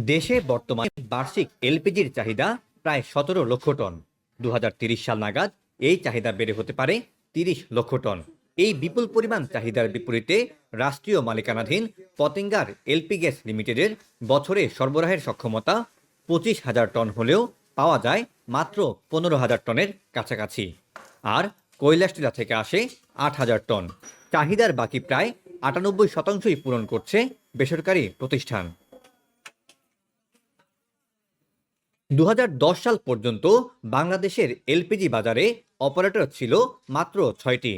দেশে বর্তমানে বার্ষিক এলপিজির চাহিদা প্রায় ১৭ লক্ষ টন। ২০৩০ সাল নাগাদ এই চাহিদা বেড়ে হতে পারে ৩০ লক্ষ টন। এই বিপুল পরিমাণ চাহিদার বিপরীতে রাষ্ট্রীয় মালিকানাধীন পতেঙ্গার এলপি গ্যাস লিমিটেডের বছরে সরবরাহের সক্ষমতা ২৫,০০০ টন হলেও পাওয়া যায় মাত্র ১৫,০০০ টনের কাছাকাছি। আর কৈলাসটিলা থেকে আসে ৮,০০০ টন। চাহিদার বাকি প্রায় ৯৮%ই পূরণ করছে বেসরকারি প্রতিষ্ঠান। ২০১০ সাল পর্যন্ত বাংলাদেশের এলপিজি বাজারে অপারেটর ছিল মাত্র ৬টি।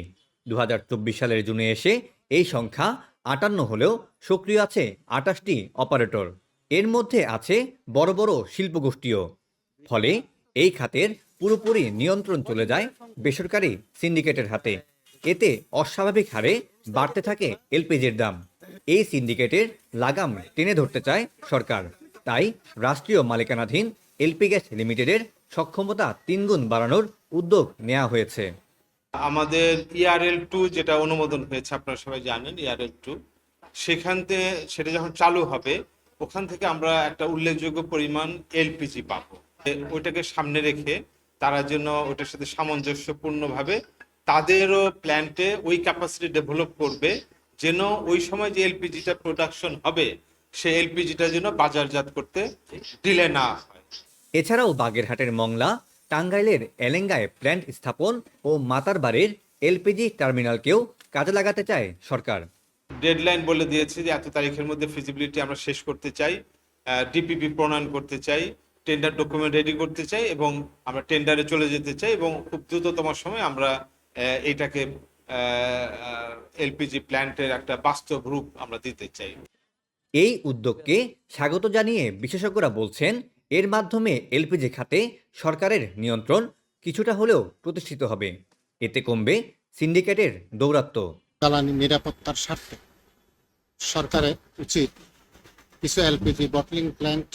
২০২৪ সালের জুনে এসে এই সংখ্যা ৫৮ হলেও সক্রিয় আছে ২৮টি অপারেটর। এর মধ্যে আছে বড় বড় শিল্পগোষ্ঠীও। ফলে এই খাতের পুরোপুরি নিয়ন্ত্রণ চলে যায় বেসরকারি সিন্ডিকেটের হাতে। এতে অস্বাভাবিক হারে বাড়তে থাকে এলপিজির দাম। এই সিন্ডিকেটের লাগাম টেনে ধরতে চায় সরকার। তাই রাষ্ট্রীয় মালিকানাধীন এলপি গ্যাস লিমিটেডের সক্ষমতা ৩ গুণ বাড়ানোর উদ্যোগ নেওয়া হয়েছে। আমাদের ERL2 যেটা অনুমোদন হয়েছে, আপনারা সবাই জানেন ERL2, সেটা যখন চালু হবে ওখান থেকে আমরা একটা উল্লেখযোগ্য পরিমাণ এলপিজি পাবো। ওইটাকে সামনে রেখে তারা যেন ওটার সাথে সামঞ্জস্যপূর্ণভাবে তাদেরও প্ল্যান্টে ওই ক্যাপাসিটি ডেভেলপ করবে, যেন ওই সময় যে এলপিজিটা প্রোডাকশন হবে সেই এলপিজিটা যেন বাজারজাত করতে ডিলে না হয়। এছাড়াও বাগেরহাটের মংলা, টাঙ্গাইলের এলেঙ্গায় প্ল্যান্ট স্থাপন ও মাতারবাড়ির এলপিজি টার্মিনালকেও কাজে লাগাতে চায় সরকার। ডেডলাইন বলে দিয়েছে যে এত তারিখের মধ্যে ফিজিবিলিটি আমরা শেষ করতে চাই, ডিপিপি প্রণয়ন করতে চাই, টেন্ডার ডকুমেন্ট রেডি করতে চাই এবং আমরা টেন্ডারে চলে যেতে চাই এবং খুব দ্রুততম সময় আমরা এটাকে এলপিজি প্ল্যান্টের একটা বাস্তব রূপ আমরা দিতে চাই। এই উদ্যোগকে স্বাগত জানিয়ে বিশেষজ্ঞরা বলছেন, এর মাধ্যমে এলপিজি খাতে সরকারের নিয়ন্ত্রণ কিছুটা হলেও প্রতিষ্ঠিত হবে। এতে কমবে সিন্ডিকেটের দৌরাত্ম্য। জ্বালানি নিরাপত্তার স্বার্থে সরকারের উচিত কিছু এলপিজি বটলিং প্ল্যান্ট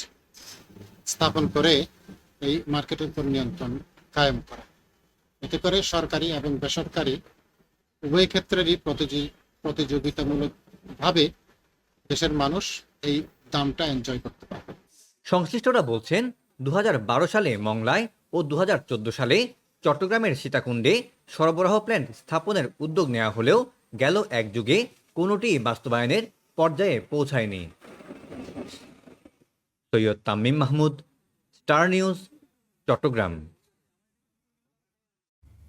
স্থাপন করে এই মার্কেটের উপর নিয়ন্ত্রণ কায়েম করা। এতে করে সরকারি এবং বেসরকারি উভয় ক্ষেত্রেরই প্রতিযোগিতামূলকভাবে দেশের মানুষ এই দামটা এনজয় করতে পারবে। সংশ্লিষ্টরা বলছেন, ২০১২ সালে মংলায় ও ২০১৪ সালে চট্টগ্রামের সীতাকুণ্ডে সরবরাহ প্ল্যান্ট স্থাপনের উদ্যোগ নেওয়া হলেও গেল এক যুগে কোনোটি বাস্তবায়নের পর্যায়ে পৌঁছায়নি। Syed Tamim Mahmud, Star News, Chittagong.